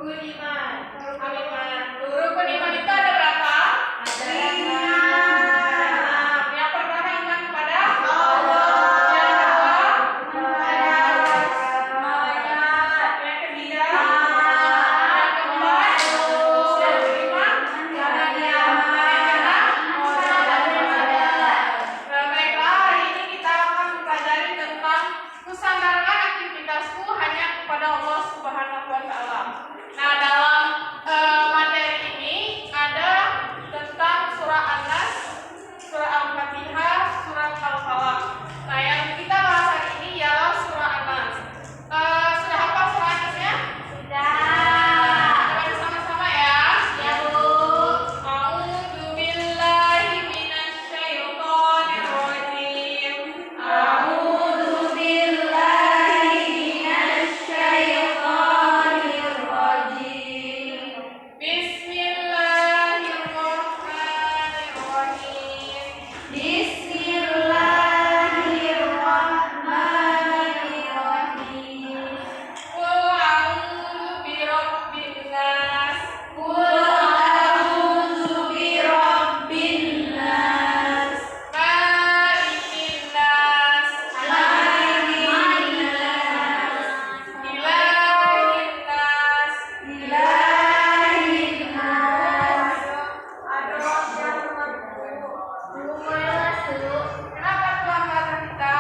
Rukun iman itu ada berapa? Ada 5. Yang pertama iman kepada Allah. Yang kedua malaikat. Yang ketiga yang keempat yang kelima baiklah, hari ini kita akan mempelajari tentang kusandarkan aktivitasku hanya kepada Allah Subhanahu wa Ta'ala. Nah, dalam materi ini ada tentang surah An-Nas, surah Al-Fatihah, surah Al-Falaq. Nah, yang kita bahas hari ini ialah surah An-Nas. Sudah hafal surah An-Nasnya? Sudah. Coba sama-sama ya. Ya, Bu. A'udzu billahi minasyaitonir rajim. A'udzu billahi minasyaitonir rajim. Bismillahirrahmanirrahim. Bismillahirrahmanirrahim. Qul a'udzu birabbin nas. Qul a'udzu birabbin nas. Malikin nas. Malikin nas. Ilahin nas. Ilahin nas. Kenapa Tuhan kata kita?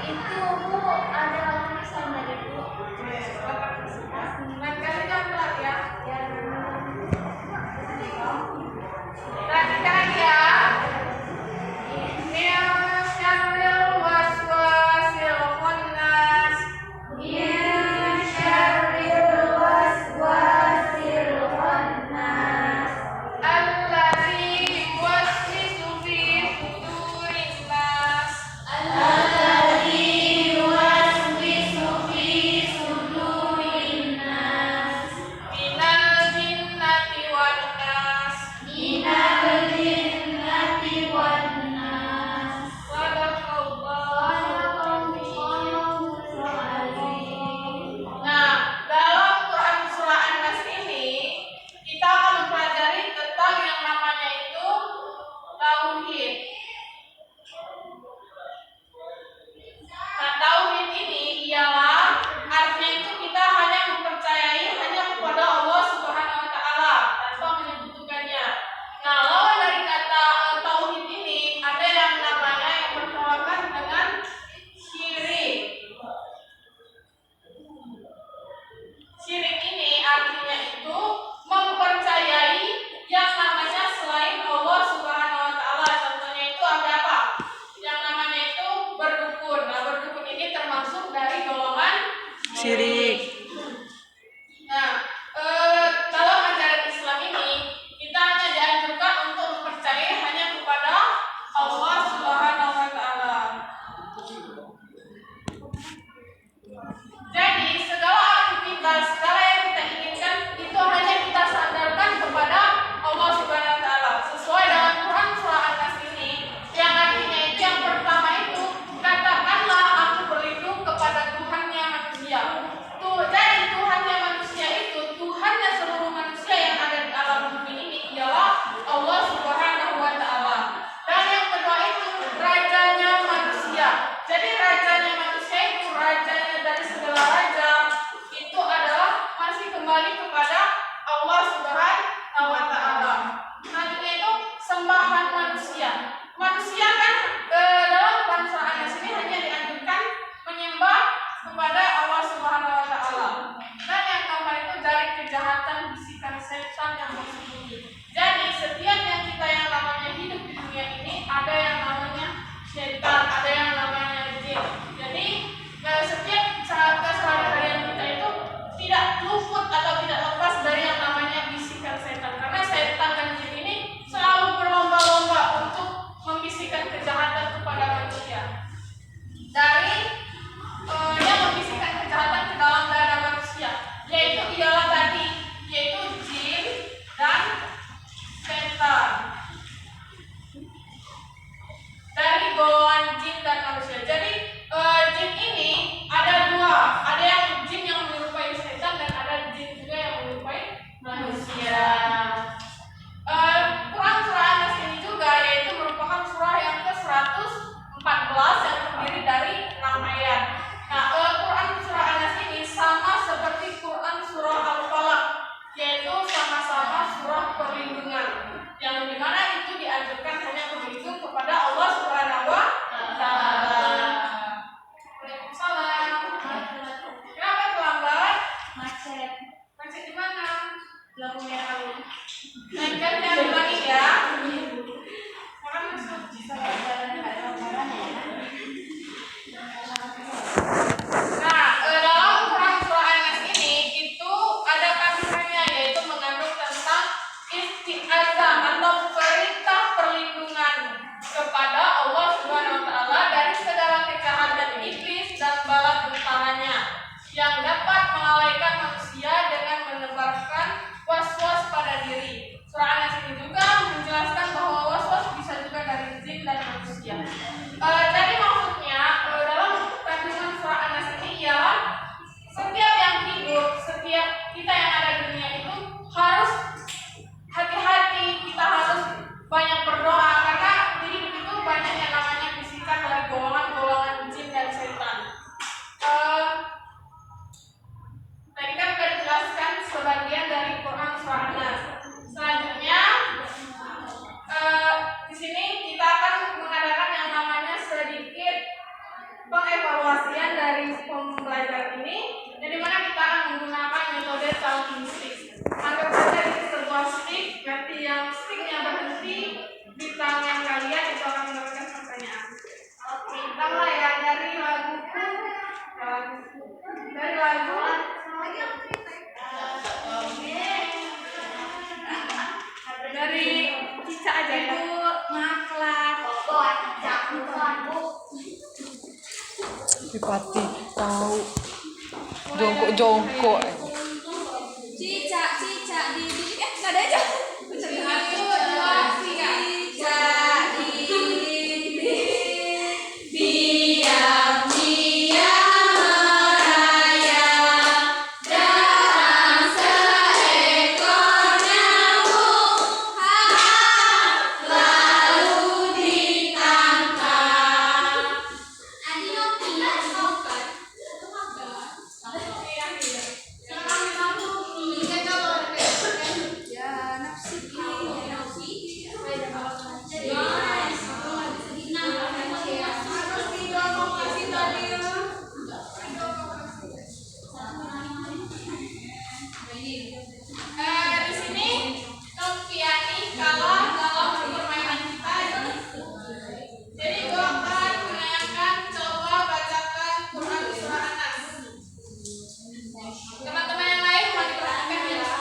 Itu Bu, ada tulisan dari Bu. Lain kali jangan telat ya. Perhatikan lagi ya. Min syarril waswasil khannas. Min syarril waswasil khannas. Allazi yuwaswisu fi sudurin nas. Allazi yuwaswisu fi sudurin nas. Minal jinnati wan nas. Minal jinnati wan nas. Sadaqallahul Azim. Nah, dalam Quran surah An-Nas ini kita akan mempelajari tentang yang namanya itu tauhid. Nah, tauhid ini ialah artinya itu kita hanya mempercayai hanya kepada Allah Subhanahu wa Ta'ala tanpa menyekutukannya. Nah, lawan dari kata tauhid ini ada yang namanya yang bertolak dengan syirik. Syirik ini artinya itu mempercayai yang namanya selain Allah Subhanahu wa Ta'ala. Contohnya itu ada apa? Yang namanya itu berdukun. Nah, berdukun ini termasuk dari golongan syirik. Nah, dalam ajaran Islam ini kita hanya dianjurkan untuk mempercayai hanya kepada Allah Subhanahu wa Ta'ala. Jadi segala aktivitas, segala yang kita inginkan itu hanya kita sandarkan kepada Allah Subhanahu wa Ta'ala. Sesuai dengan Quran surah An-Nas ini, yang artinya itu yang pertama itu katakanlah aku berlindung kepada Tuhannya manusia. Jadi Tuhannya manusia itu Tuhannya seluruh manusia yang ada di alam bumi ini ialah Allah Subhanahu wa Ta'ala. Dan yang kedua itu rajanya manusia. Jadi rajanya manusia itu rajanya dari segala raja itu adalah masih kembali kepada Allah Subhanahu wa Ta'ala. Selanjutnya itu sembahan manusia. Manusia kan dalam Quran surah An-Nas ini hanya dianjurkan menyembah kepada Allah Subhanahu wa Ta'ala. Dan yang keempat itu dari kejahatan bisikan setan yang bersembunyi. Jadi setiap yang kita yang namanya hidup di dunia ini ada yang namanya setan, ada yang namanya jin. Jadi setiap saat keseharian kita itu tidak luput atau tidak lepas dari yang namanya bisikan setan. Karena setan dan jin ini selalu berlomba-lomba untuk membisikkan kejahatan kepada manusia. Dari yang membisikkan kejahatan ke dalam dada manusia, yaitu ialah tadi, yaitu jin dan setan. Dari golongan lampu merah dulu. Naikkan yang ulangi ya. Orang masuk salah jalannya nggak ada gambarannya ya. Nah, dalam Quran surah An-Nas ini itu ada kandungannya, yaitu mengandung tentang isti'adzah atau perintah perlindungan kepada Allah Subhanahu wa taala dari segala kejahatan iblis dan bala tentaranya yang dapat melalaikan manusia dengan menebarkan was-was pada diri. Surah An-Nas ini juga menjelaskan bahwa was-was bisa juga dari jin dan manusia. Jadi maksudnya dalam kandungan surah An-Nas ini ialah setiap yang hidup, setiap kita yang ada di dunia itu harus hati-hati, kita harus banyak berdoa karena di hidup itu banyak yang namanya bisikan dari golongan-golongan jin dan setan. Tadi kan sudah dijelaskan sebagian dari Quran surah An-Nas. Selanjutnya di sini kita akan mengadakan yang namanya sedikit pengevaluasian dari pembelajaran ini, di mana kita akan menggunakan metode talking stick. Anggap saja ini sebuah stick, berarti yang sticknya berhenti di tangan kalian itu akan mendapatkan pertanyaan. Oke, kita mulai ya dari lagu dari Cica aja ya. Maklah. Pati tahu jongkok. Cica di nggak ada aja. Di sini Noviani kalah dalam permainan kita ini. Jadi gue akan menanyakan, coba bacakan Quran surah An-Nas. Teman-teman yang lain mau diperhatikan ya.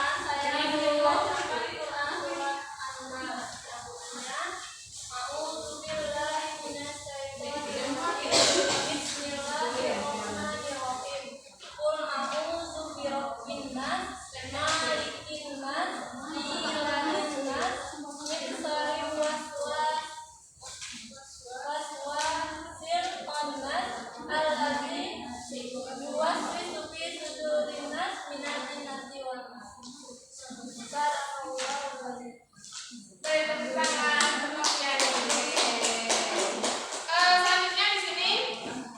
Selanjutnya di sini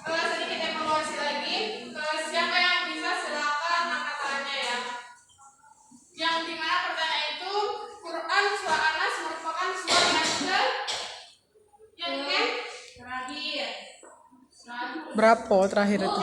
sedikit evaluasi lagi. Siapa yang bisa silakan angkat tangannya ya. Yang dimana pertanyaan itu Quran surah An-Nas merupakan surah yang terakhir. Berapa terakhir itu?